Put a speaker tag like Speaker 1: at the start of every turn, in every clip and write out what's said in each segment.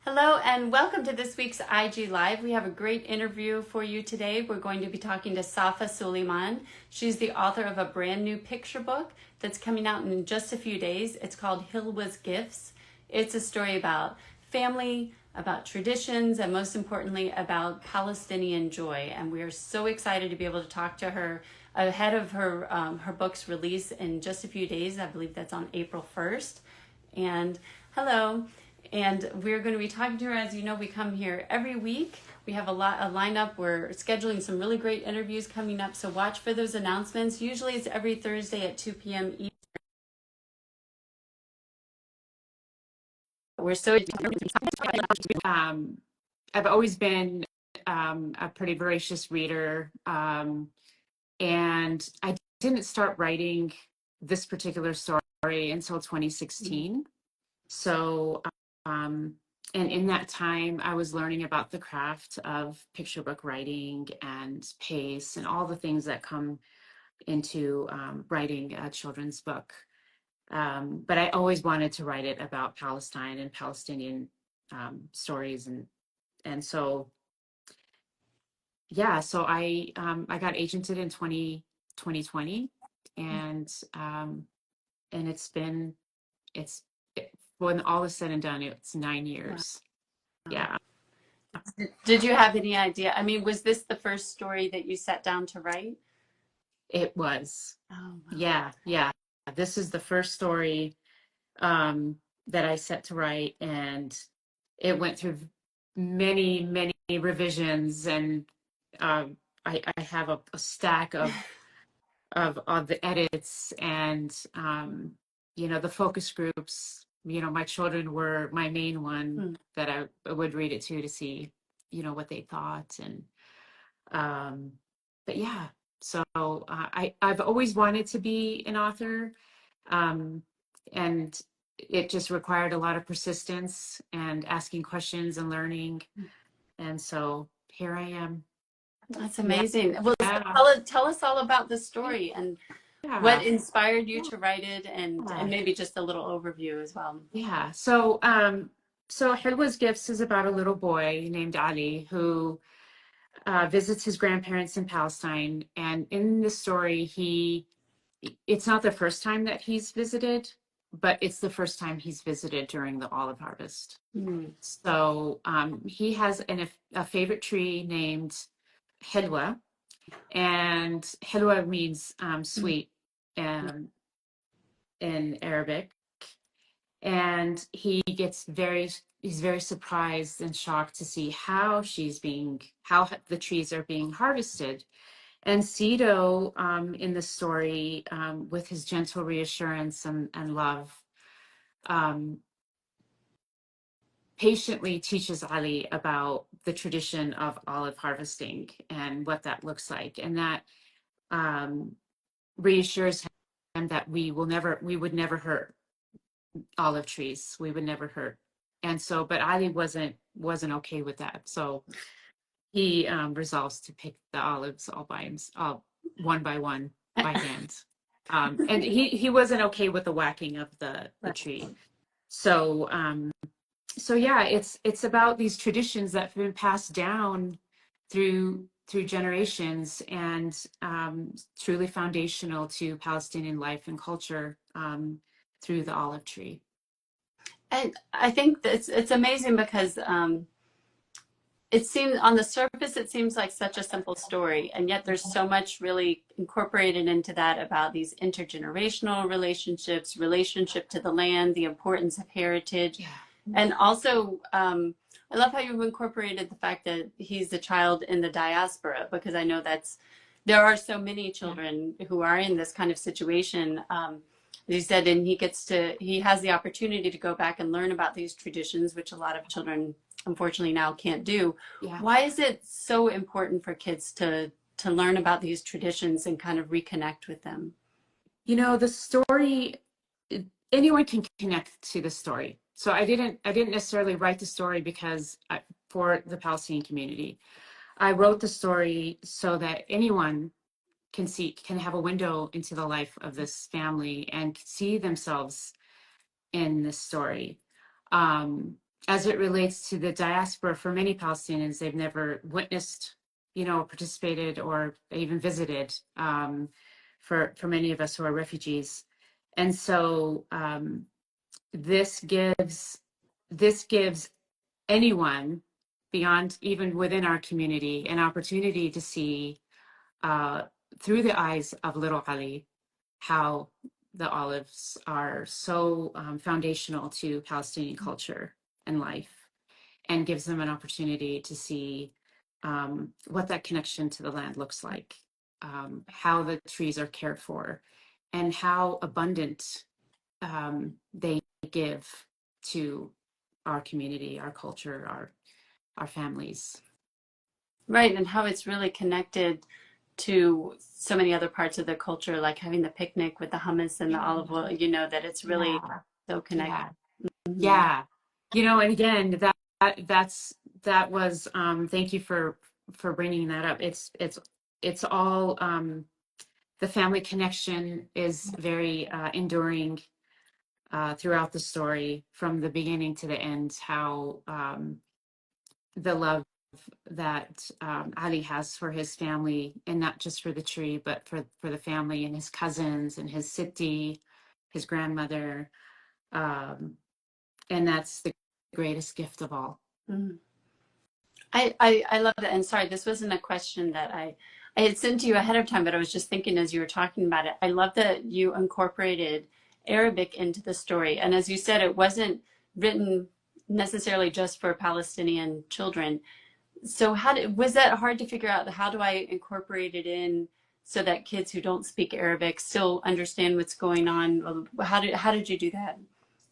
Speaker 1: Hello and welcome to this week's IG Live. We have a great interview for you today. We're going to be talking to Safa Suleiman. She's the author of a brand new picture book that's coming out in just a few days. It's called Hilwa's Gifts. It's a story about family, about traditions, and most importantly about Palestinian joy. And we are so excited to be able to talk to her ahead of her book's release in just a few days. I believe that's on April 1st. And hello. And we're going to be talking to her. As you know, we come here every week. We have a lineup. We're scheduling some really great interviews coming up. So watch for those announcements. Usually it's every Thursday at 2 p.m. Eastern. We're so
Speaker 2: I've always been a pretty voracious reader, and I didn't start writing this particular story until 2016. So, and in that time, I was learning about the craft of picture book writing and pace and all the things that come into writing a children's book. But I always wanted to write it about Palestine and Palestinian stories, and so yeah, so I got agented in 2020, and it's when all is said and done, it's 9 years. Yeah,
Speaker 1: Did you have any idea? I mean, was this the first story that you sat down to write?
Speaker 2: it was.
Speaker 1: Oh, wow.
Speaker 2: Yeah. This is the first story that I set to write, and it went through many revisions, and I have a stack of the edits, and the focus groups. My children were my main one that I would read it to see what they thought, and but yeah. So I've always wanted to be an author, and it just required a lot of persistence and asking questions and learning, and so here I am.
Speaker 1: That's amazing. Well, so
Speaker 2: Yeah.
Speaker 1: tell us all about the story and what
Speaker 2: Yeah.
Speaker 1: inspired you to write it, and maybe just a little overview as well.
Speaker 2: Yeah. So Hilwa's Gifts is about a little boy named Ali who visits his grandparents in Palestine. And in this story, it's not the first time that he's visited, but it's the first time he's visited during the olive harvest. So he has a favorite tree named Hilwa, and Hilwa means sweet in Arabic. And he's very surprised and shocked to see how the trees are being harvested. And Sido, in the story, with his gentle reassurance and love, patiently teaches Ali about the tradition of olive harvesting and what that looks like, and that reassures him that we would never hurt olive trees. We would never hurt. And so, but Ali wasn't okay with that. So he resolves to pick the olives all one by one by hand. And he wasn't okay with the whacking of the tree. So yeah, it's about these traditions that have been passed down through generations, and truly foundational to Palestinian life and culture, through the olive tree.
Speaker 1: And I think that it's amazing because it seems on the surface it seems like such a simple story, and yet there's so much really incorporated into that about these intergenerational relationships, relationship to the land, the importance of heritage.
Speaker 2: Yeah.
Speaker 1: And also, I love how you've incorporated the fact that he's a child in the diaspora, because I know there are so many children who are in this kind of situation. As you said, and he has the opportunity to go back and learn about these traditions, which a lot of children unfortunately now can't do.
Speaker 2: Yeah.
Speaker 1: Why is it so important for kids to learn about these traditions and kind of reconnect with them?
Speaker 2: The story, anyone can connect to the story. So I didn't necessarily write the story for the Palestinian community. I wrote the story so that anyone can have a window into the life of this family and see themselves in this story. as it relates to the diaspora, for many Palestinians, they've never witnessed, participated or even visited, for many of us who are refugees. And so this gives anyone beyond, even within our community, an opportunity to see uh, through the eyes of little Ali how the olives are so foundational to Palestinian culture and life, and gives them an opportunity to see what that connection to the land looks like, how the trees are cared for, and how abundant they give to our community, our culture, our families.
Speaker 1: Right, and how it's really connected to so many other parts of the culture, like having the picnic with the hummus and the olive oil, that it's really
Speaker 2: Yeah,
Speaker 1: so connected.
Speaker 2: yeah,
Speaker 1: Mhm.
Speaker 2: yeah. And again, that was thank you for bringing that up. It's all the family connection is very enduring throughout the story from the beginning to the end. How the love that Ali has for his family, and not just for the tree, but for the family and his cousins and his Siti, his grandmother. And that's the greatest gift of all.
Speaker 1: Mhm. I love that. And sorry, this wasn't a question that I had sent to you ahead of time, but I was just thinking as you were talking about it. I love that you incorporated Arabic into the story. And as you said, it wasn't written necessarily just for Palestinian children. So was that hard to figure out? How do I incorporate it in so that kids who don't speak Arabic still understand what's going on? How did you do that?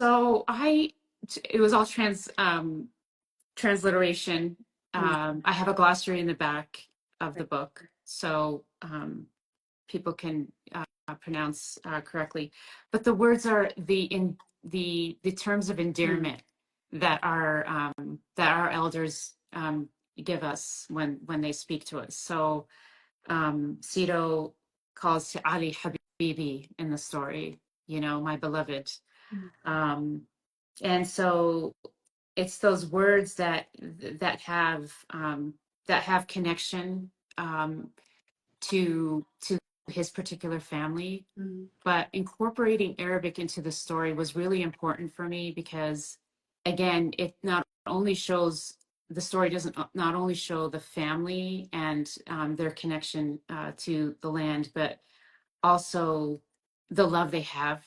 Speaker 2: So it was all transliteration.
Speaker 1: Mm,
Speaker 2: I have a glossary in the back of the book, so people can pronounce correctly. But the words are the terms of
Speaker 1: mm,
Speaker 2: endearment that our elders give us when they speak to us. So Sito calls to Ali Habibi in the story, my beloved.
Speaker 1: mm,
Speaker 2: Um, and so it's those words that have connection to his particular family.
Speaker 1: mm.
Speaker 2: But incorporating Arabic into the story was really important for me because, again, it not only shows the story doesn't not only show the family and their connection to the land, but also the love they have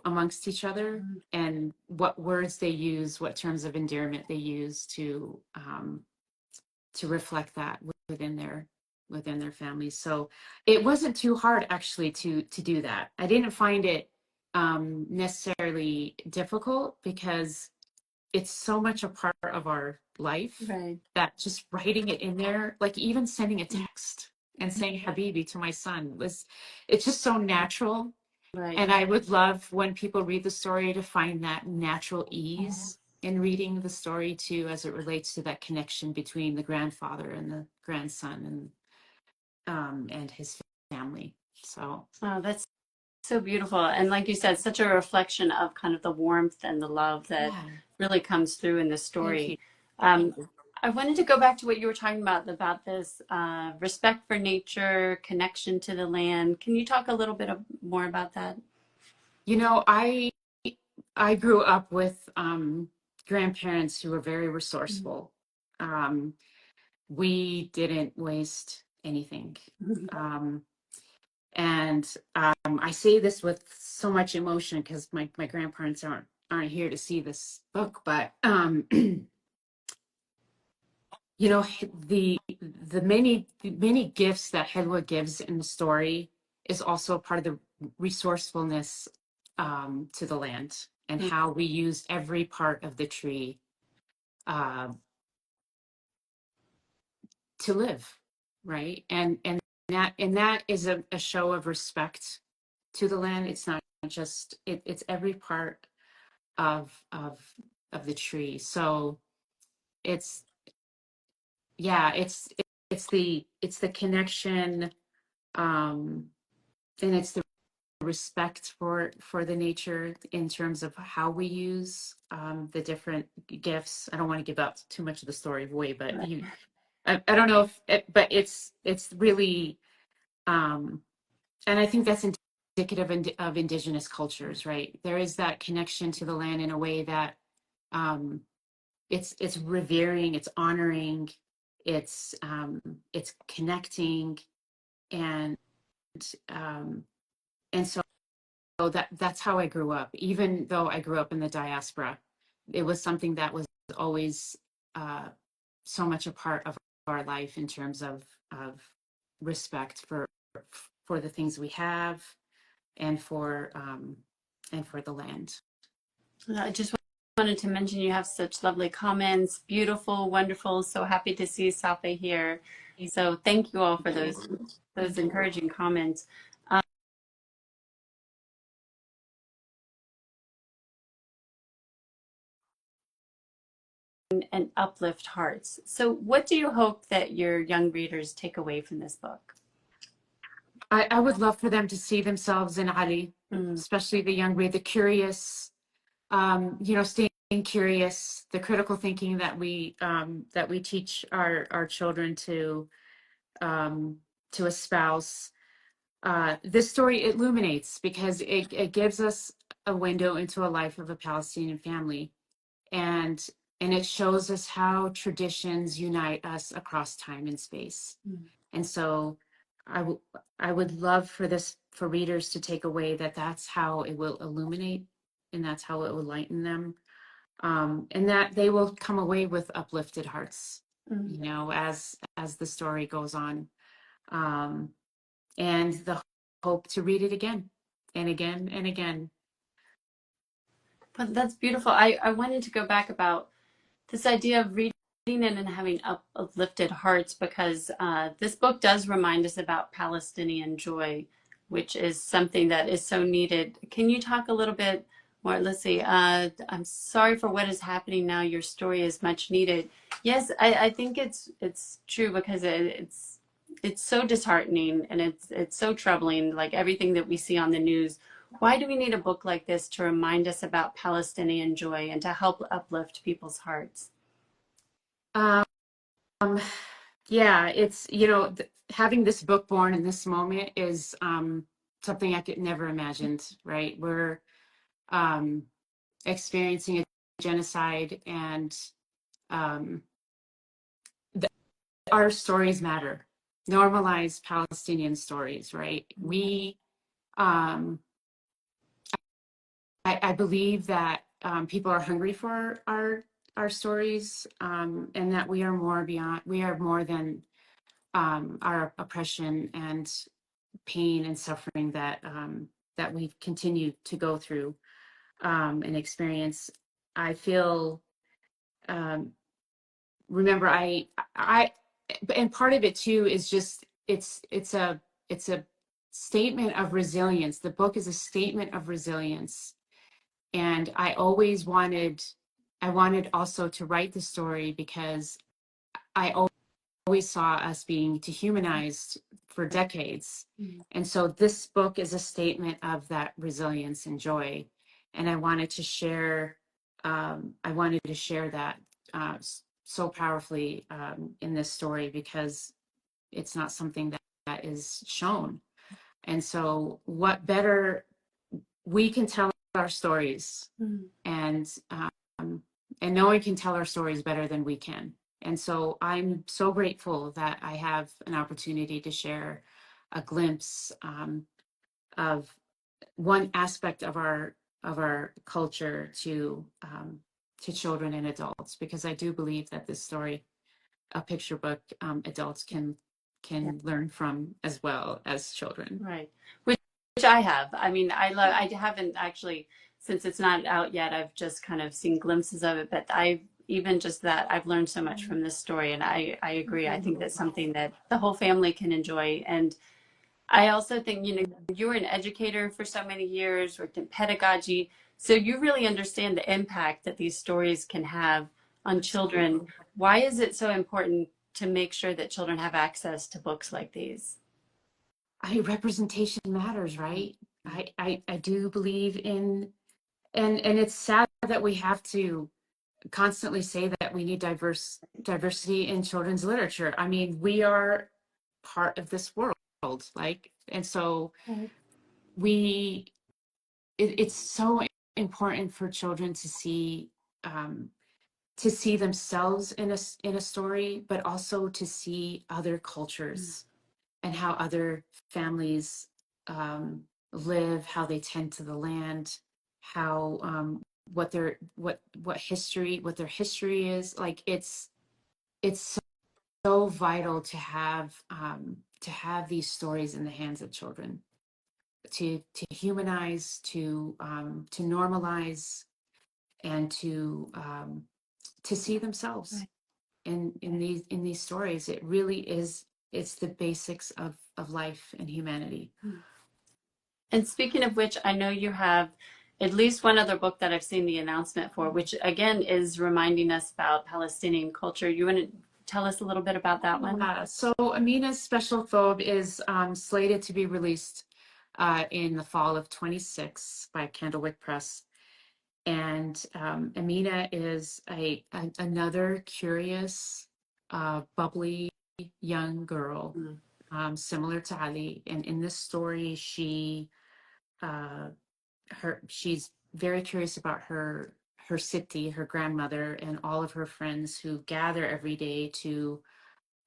Speaker 2: amongst each other, and what words they use, what terms of endearment they use to reflect that within their families. So it wasn't too hard actually to do that. I didn't find it necessarily difficult because it's so much a part of our life
Speaker 1: Right.
Speaker 2: that just writing it in there, like even sending a text and saying Habibi to my son, it's just so natural.
Speaker 1: Right.
Speaker 2: And I would love when people read the story to find that natural ease in reading the story too, as it relates to that connection between the grandfather and the grandson and his family. So
Speaker 1: Oh, that's so beautiful. And like you said, such a reflection of kind of the warmth and the love that
Speaker 2: yeah,
Speaker 1: really comes through in the
Speaker 2: thank you.
Speaker 1: story.
Speaker 2: Thank
Speaker 1: Um,
Speaker 2: you.
Speaker 1: I wanted to go back to what you were talking about this respect for nature, connection to the land. Can you talk a little bit more about that?
Speaker 2: You know, I grew up with grandparents who were very resourceful. Um, we didn't waste anything. Um, And I say this with so much emotion because my grandparents aren't here to see this book, but the many gifts that Hilwa gives in the story is also part of the resourcefulness to the land, and how we use every part of the tree uh, to live, right? And that is a show of respect to the land. It's not just it's every part of of of the tree. So it's yeah, it's the connection, and it's the respect for the nature in terms of how we use the different gifts. I don't want to give out too much of the story away, but I don't know if but it's really and I think that's indicative of indigenous cultures, right? There is that connection to the land in a way that it's revering, it's honoring, it's connecting, and um, so that's how I grew up. Even though I grew up in the diaspora, it was something that was always so much a part of our life in terms of respect for the things we have and for the land.
Speaker 1: I just wanted to mention you have such lovely comments. Beautiful, wonderful. So happy to see Safa here. So thank you all for those encouraging comments. And uplift hearts. So what do you hope that your young readers take away from this book?
Speaker 2: I would love for them to see themselves in Ali, especially the young reader, the curious, staying curious, the critical thinking that we teach our children to espouse. This story illuminates because it gives us a window into a life of a Palestinian family, and it shows us how traditions unite us across time and space. And so I would love for readers to take away that that's how it will illuminate, and that's how it will lighten them, and that they will come away with uplifted hearts, as the story goes on, and the hope to read it again and again and again.
Speaker 1: But that's beautiful. I wanted to go back about this idea of reading it and having uplifted hearts, because this book does remind us about Palestinian joy, which is something that is so needed. Can you talk a little bit more? Let's see. I'm sorry for what is happening now. Your story is much needed. Yes, I think it's true, because it's so disheartening, and it's so troubling, like everything that we see on the news. Why do we need a book like this to remind us about Palestinian joy and to help uplift people's hearts?
Speaker 2: Um, yeah, it's, having this book born in this moment is something I could never imagined, right? We're experiencing a genocide, and our stories matter. Normalize Palestinian stories, right? We, I believe that people are hungry for our stories, and that we are more than our oppression and pain and suffering that we continue to go through and experience. I feel, remember, and part of it too is just it's a statement of resilience. The book is a statement of resilience, and I wanted also to write the story because I always saw us being dehumanized for decades. And so this book is a statement of that resilience and joy. And I wanted to share that so powerfully in this story, because it's not something that is shown. And so what better, we can tell our stories, and no one can tell our stories better than we can. And so I'm so grateful that I have an opportunity to share a glimpse of one aspect of our culture to children and adults, because I do believe that this story, a picture book, adults can learn from as well as children.
Speaker 1: Right. Which I have. I mean, I haven't actually, since it's not out yet, I've just kind of seen glimpses of it, but I've learned so much from this story, and I agree. I think that's something that the whole family can enjoy. And I also think, you were an educator for so many years, worked in pedagogy, so you really understand the impact that these stories can have on children. Why is it so important to make sure that children have access to books like these?
Speaker 2: Representation matters, right? I do believe in, and it's sad that we have to constantly say that we need diversity in children's literature. I mean, we are part of this world, like, and so
Speaker 1: Right.
Speaker 2: we it's so important for children um, to see themselves in a story, but also to see other cultures and how other families live, how they tend to the land, how what their what their history is. Like it's so vital to have these stories in the hands of children, to humanize, to normalize, and to see themselves
Speaker 1: Right.
Speaker 2: in these stories. It really is, it's the basics of life and humanity.
Speaker 1: And speaking of which, I know you have at least one other book that I've seen the announcement for, which again is reminding us about Palestinian culture. You want to tell us a little bit about that one?
Speaker 2: So Amina's special thobe is slated to be released in the fall of 26 by Candlewick Press. And Amina is another curious, bubbly young girl, similar to Ali. And in this story, she's very curious about her Siti, her grandmother, and all of her friends who gather every day to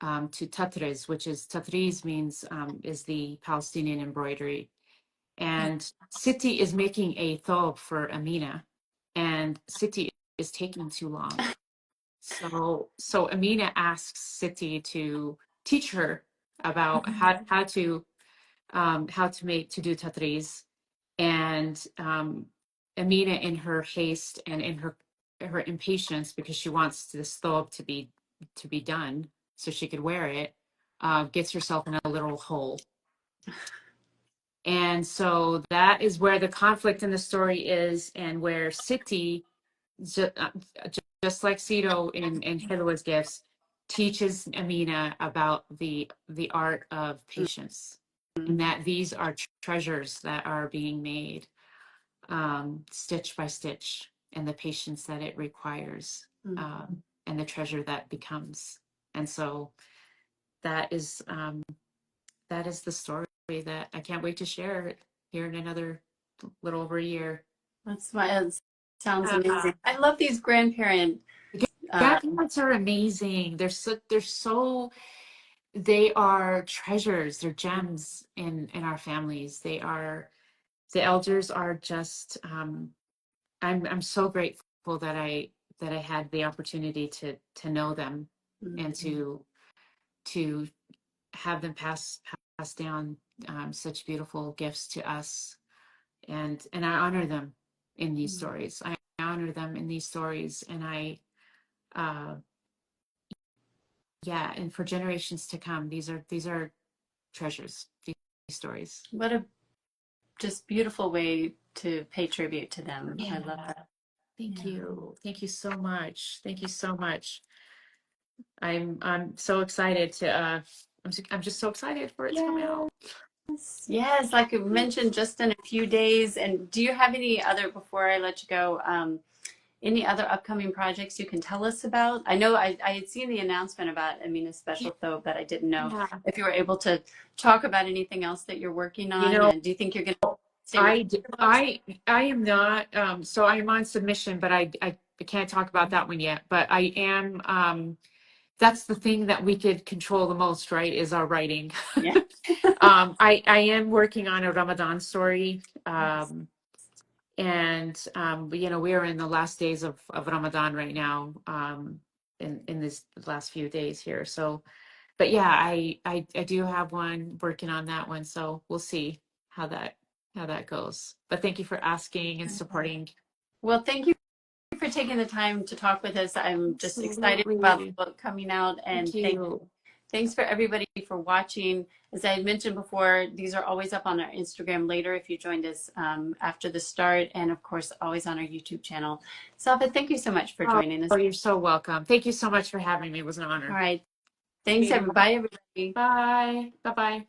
Speaker 2: tatriz, which is tatriz means is the Palestinian embroidery. And Siti is making a thobe for Amina, and Siti is taking too long. So Amina asks Siti to teach her about how to do tatriz. And Amina, in her haste and in her impatience, because she wants this thobe to be done so she could wear it, gets herself in a little hole. And so that is where the conflict in the story is, and where Siti, just like Sito in Hilwa's gifts, teaches Amina about the art of patience, and that these are treasures that are being made stitch by stitch, and the patience that it requires, and the treasure that becomes. And so that is the story that I can't wait to share here in another little over a year.
Speaker 1: That's why it sounds amazing. I love these grandparent.
Speaker 2: Grandparents are amazing. They are treasures. They're gems in our families. The elders are just. I'm so grateful that I had the opportunity to know them, and to have them pass down such beautiful gifts to us, and I honor them in these stories. I honor them in these stories, and yeah, and for generations to come, these are treasures. These stories.
Speaker 1: What a just beautiful way to pay tribute to them. I love that.
Speaker 2: Thank you. Thank you so much. Thank you so much. I'm so excited to I'm just so excited for it to come out.
Speaker 1: Yes, like you mentioned, just in a few days. And do you have any other, before I let you go, any other upcoming projects you can tell us about? I know I had seen the announcement about Amina's special though, but I didn't know if you were able to talk about anything else that you're working on. And do you think you're going to stay with
Speaker 2: I am not, so I'm on submission, but I can't talk about that one yet. But I am, that's the thing that we could control the most, right? Is our writing.
Speaker 1: Yeah.
Speaker 2: I am working on a Ramadan story. And we are in the last days of Ramadan right now, in this last few days here. So, but yeah, I do have one, working on that one. So we'll see how that goes. But thank you for asking and supporting.
Speaker 1: Well, thank you for taking the time to talk with us. I'm just excited about the book coming out, and thanks for everybody for watching. As I had mentioned before, these are always up on our Instagram later if you joined us after the start, and of course always on our YouTube channel. Safa, thank you so much for joining us.
Speaker 2: Oh, you're so welcome. Thank you so much for having me. It was an honor.
Speaker 1: All right. Thanks, everybody.
Speaker 2: Bye. Bye-bye.